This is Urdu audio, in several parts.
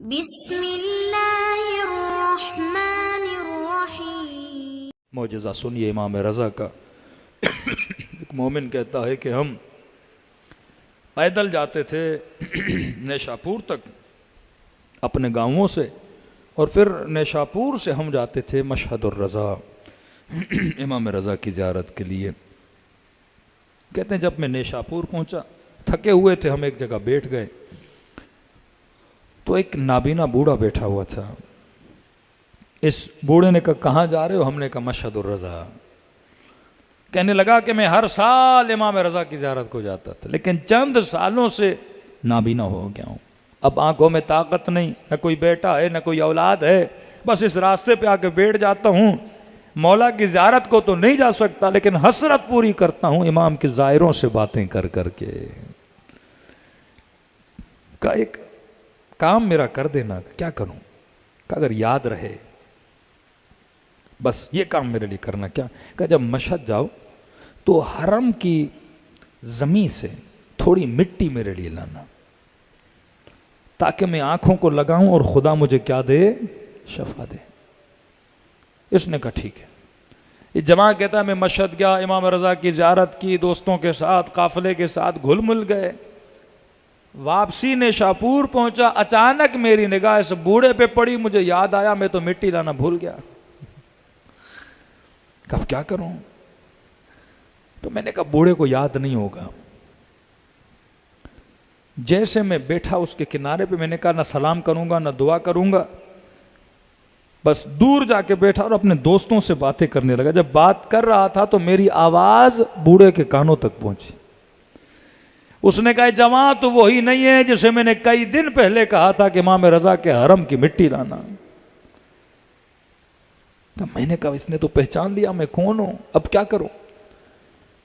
بسم اللہ الرحمن الرحیم۔ معجزہ سنیے امام رضا کا۔ ایک مومن کہتا ہے کہ ہم پیدل جاتے تھے نیشاپور تک اپنے گاؤں سے، اور پھر نیشاپور سے ہم جاتے تھے مشہد الرضا امام رضا کی زیارت کے لیے۔ کہتے ہیں جب میں نیشاپور پہنچا، تھکے ہوئے تھے، ہم ایک جگہ بیٹھ گئے تو ایک نابینا بوڑھا بیٹھا ہوا تھا۔ اس بوڑھے نے کہا کہاں جا رہے ہو؟ ہم نے کہا مشہد الرضا۔ کہنے لگا کہ میں ہر سال امام رضا کی زیارت کو جاتا تھا، لیکن چند سالوں سے نابینا ہو گیا ہوں، اب آنکھوں میں طاقت نہیں، نہ کوئی بیٹا ہے نہ کوئی اولاد ہے، بس اس راستے پہ آ کے بیٹھ جاتا ہوں۔ مولا کی زیارت کو تو نہیں جا سکتا، لیکن حسرت پوری کرتا ہوں امام کے زائروں سے باتیں کر کر کے۔ کا ایک کام میرا کر دینا۔ کیا کروں؟ کہ اگر یاد رہے، بس یہ کام میرے لیے کرنا۔ کیا کہ جب مشہد جاؤ تو حرم کی زمین سے تھوڑی مٹی میرے لیے لانا، تاکہ میں آنکھوں کو لگاؤں اور خدا مجھے کیا دے؟ شفا دے۔ اس نے کہا ٹھیک ہے۔ یہ جماع کہتا ہے میں مشہد گیا، امام رضا کی زیارت کی، دوستوں کے ساتھ قافلے کے ساتھ گھل مل گئے۔ واپسی نیشاپور پہنچا، اچانک میری نگاہ اس بوڑھے پہ پڑی، مجھے یاد آیا میں تو مٹی لانا بھول گیا، اب کیا کروں؟ تو میں نے کہا بوڑھے کو یاد نہیں ہوگا۔ جیسے میں بیٹھا اس کے کنارے پہ، میں نے کہا نہ سلام کروں گا نہ دعا کروں گا، بس دور جا کے بیٹھا اور اپنے دوستوں سے باتیں کرنے لگا۔ جب بات کر رہا تھا تو میری آواز بوڑھے کے کانوں تک پہنچی۔ اس نے کہا جماع تو وہی نہیں ہے جسے میں نے کئی دن پہلے کہا تھا کہ امام رضا کے حرم کی مٹی لانا۔ میں نے کہا اس نے تو پہچان لیا میں کون ہوں، اب کیا کروں؟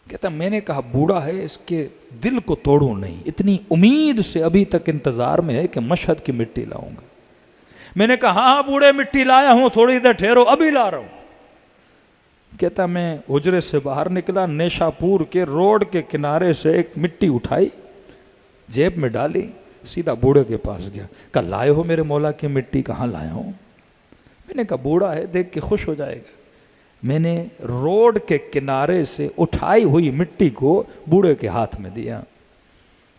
کہتا میں نے کہا بوڑھا ہے، اس کے دل کو توڑوں نہیں، اتنی امید سے ابھی تک انتظار میں ہے کہ مشہد کی مٹی لاؤں گا۔ میں نے کہا ہاں بوڑھے مٹی لایا ہوں، تھوڑی دیر ٹھہرو ابھی لا رہا ہوں۔ کہتا میں حجرے سے باہر نکلا، نیشاپور کے روڈ کے کنارے سے ایک مٹی اٹھائی، جیب میں ڈالی، سیدھا بوڑھے کے پاس گیا۔ کہا لائے ہو میرے مولا کی مٹی؟ کہاں لایا ہوں؟ میں نے کہا بوڑھا ہے، دیکھ کے خوش ہو جائے گا۔ میں نے روڈ کے کنارے سے اٹھائی ہوئی مٹی کو بوڑھے کے ہاتھ میں دیا۔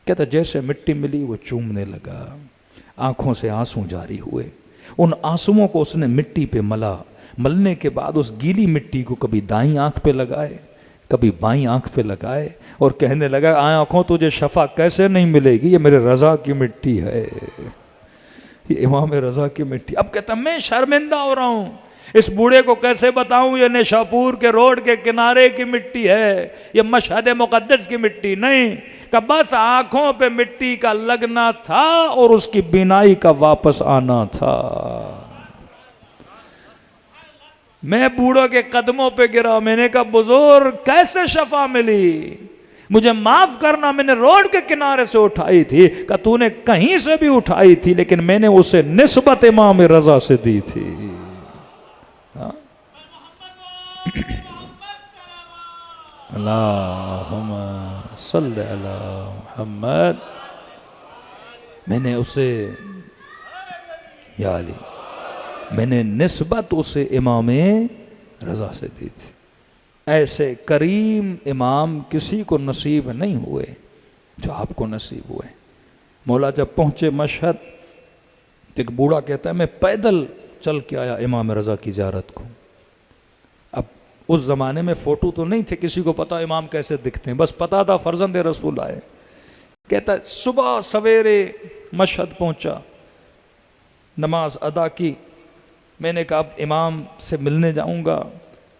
کہتا جیسے مٹی ملی وہ چومنے لگا، آنکھوں سے آنسو جاری ہوئے۔ ان آنسوؤں کو اس نے مٹی پہ ملا، ملنے کے بعد اس گیلی مٹی کو کبھی دائیں آنکھ پہ لگائے کبھی بائیں آنکھ پہ لگائے، اور کہنے لگا آنکھوں تجھے شفا کیسے نہیں ملے گی، یہ میرے رضا کی مٹی ہے، یہ امام رضا کی مٹی۔ اب کہتا میں شرمندہ ہو رہا ہوں، اس بوڑھے کو کیسے بتاؤں یہ نیشاپور کے روڈ کے کنارے کی مٹی ہے، یہ مشہد مقدس کی مٹی نہیں، کہ بس آنکھوں پہ مٹی کا لگنا تھا اور اس کی بینائی کا واپس آنا تھا۔ میں بوڑھوں کے قدموں پہ گرا، میں نے کہا بزرگ کیسے شفا ملی؟ مجھے معاف کرنا، میں نے روڈ کے کنارے سے اٹھائی تھی، کہ تو نے کہیں سے بھی اٹھائی تھی، لیکن میں نے اسے نسبت امام رضا سے دی تھی۔ اللہم صلی علی محمد۔ میں نے اسے یا علی، میں نے نسبت اسے امام رضا سے دی تھی۔ ایسے کریم امام کسی کو نصیب نہیں ہوئے جو آپ کو نصیب ہوئے۔ مولا جب پہنچے مشہد، ایک بوڑھا کہتا ہے میں پیدل چل کے آیا امام رضا کی زیارت کو۔ اب اس زمانے میں فوٹو تو نہیں تھے، کسی کو پتا امام کیسے دکھتے ہیں، بس پتا تھا فرزند رسول آئے۔ کہتا ہے صبح سویرے مشہد پہنچا، نماز ادا کی، میں نے کہا اب امام سے ملنے جاؤں گا،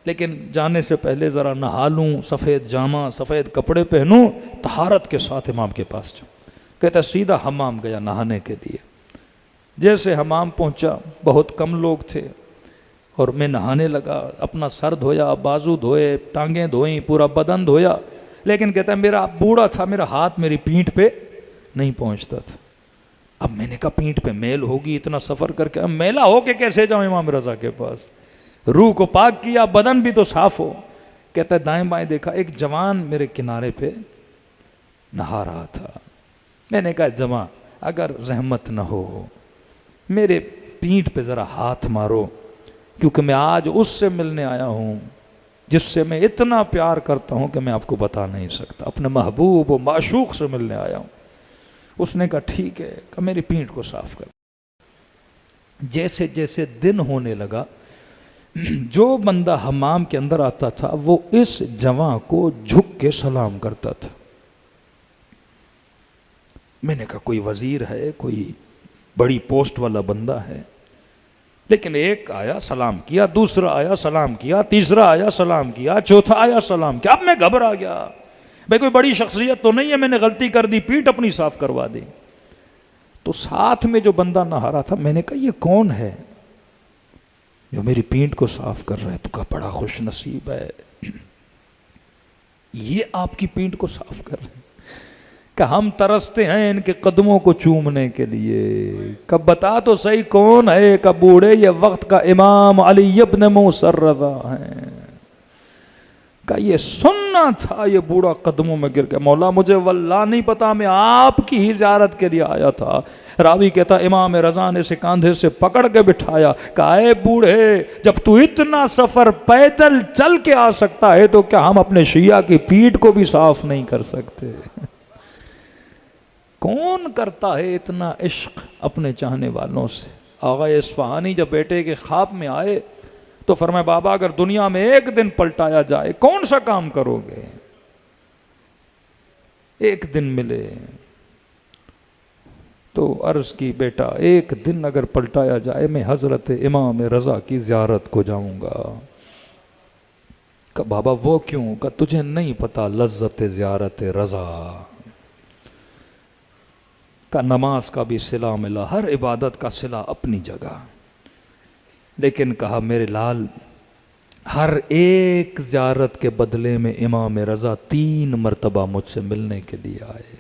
لیکن جانے سے پہلے ذرا نہا لوں، سفید جامہ سفید کپڑے پہنوں، طہارت کے ساتھ امام کے پاس جاؤں۔ کہتا سیدھا حمام گیا نہانے کے لیے۔ جیسے حمام پہنچا، بہت کم لوگ تھے، اور میں نہانے لگا، اپنا سر دھویا، بازو دھوئے، ٹانگیں دھوئیں، پورا بدن دھویا، لیکن کہتا ہے میرا بوڑھا تھا، میرا ہاتھ میری پیٹھ پہ نہیں پہنچتا تھا۔ اب میں نے کہا پیٹھ پہ میل ہوگی، اتنا سفر کر کے اب میلا ہو کے کیسے جاؤں امام رضا کے پاس؟ روح کو پاک کیا، بدن بھی تو صاف ہو۔ کہتا ہے دائیں بائیں دیکھا، ایک جوان میرے کنارے پہ نہا رہا تھا۔ میں نے کہا جماع اگر زحمت نہ ہو میرے پیٹھ پہ ذرا ہاتھ مارو، کیونکہ میں آج اس سے ملنے آیا ہوں جس سے میں اتنا پیار کرتا ہوں کہ میں آپ کو بتا نہیں سکتا، اپنے محبوب و معشوق سے ملنے آیا ہوں۔ اس نے کہا ٹھیک ہے، کہ میری پیٹھ کو صاف کر۔ جیسے جیسے دن ہونے لگا، جو بندہ حمام کے اندر آتا تھا وہ اس جوان کو جھک کے سلام کرتا تھا۔ میں نے کہا کوئی وزیر ہے، کوئی بڑی پوسٹ والا بندہ ہے، لیکن ایک آیا سلام کیا، دوسرا آیا سلام کیا، تیسرا آیا سلام کیا، چوتھا آیا سلام کیا۔ اب میں گھبرا گیا، بھئی کوئی بڑی شخصیت تو نہیں ہے، میں نے غلطی کر دی، پیٹھ اپنی صاف کروا دی۔ تو ساتھ میں جو بندہ نہا رہا تھا، میں نے کہا یہ کون ہے جو میری پیٹھ کو صاف کر رہا ہے؟ تو کہا بڑا خوش نصیب ہے، یہ آپ کی پیٹھ کو صاف کر رہے ہیں۔ کہ ہم ترستے ہیں ان کے قدموں کو چومنے کے لیے۔ کہ بتا تو صحیح کون ہے؟ کہ بوڑھے یہ وقت کا امام علی ابن موسیٰ رضا ہیں۔ کہ یہ سننا تھا، یہ بوڑھا قدموں میں گر گیا۔ مولا مجھے واللہ نہیں پتا، میں آپ کی ہی زیارت کے لیے آیا تھا۔ راوی کہتا امام رضا نے اسے کاندھے سے پکڑ کے بٹھایا، کہا اے بوڑھے، جب تو اتنا سفر پیدل چل کے آ سکتا ہے تو کیا ہم اپنے شیعہ کی پیٹھ کو بھی صاف نہیں کر سکتے؟ کون کرتا ہے اتنا عشق اپنے چاہنے والوں سے؟ آغا اصفہانی جب بیٹے کے خواب میں آئے تو فرمایا بابا اگر دنیا میں ایک دن پلٹایا جائے کون سا کام کرو گے؟ ایک دن ملے تو عرض کی بیٹا ایک دن اگر پلٹایا جائے میں حضرت امام رضا کی زیارت کو جاؤں گا۔ کہ بابا وہ کیوں؟ کہ تجھے نہیں پتا لذت زیارت رضا کا۔ نماز کا بھی صلہ ملا، ہر عبادت کا صلہ اپنی جگہ، لیکن کہا میرے لال ہر ایک زیارت کے بدلے میں امام رضا 3 مرتبہ مجھ سے ملنے کے لیے آئے۔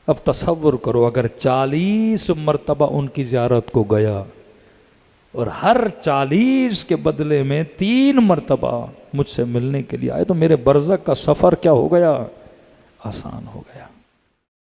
اب تصور کرو اگر 40 مرتبہ ان کی زیارت کو گیا اور ہر 40 کے بدلے میں 3 مرتبہ مجھ سے ملنے کے لیے آئے تو میرے برزخ کا سفر کیا ہو گیا؟ آسان ہو گیا۔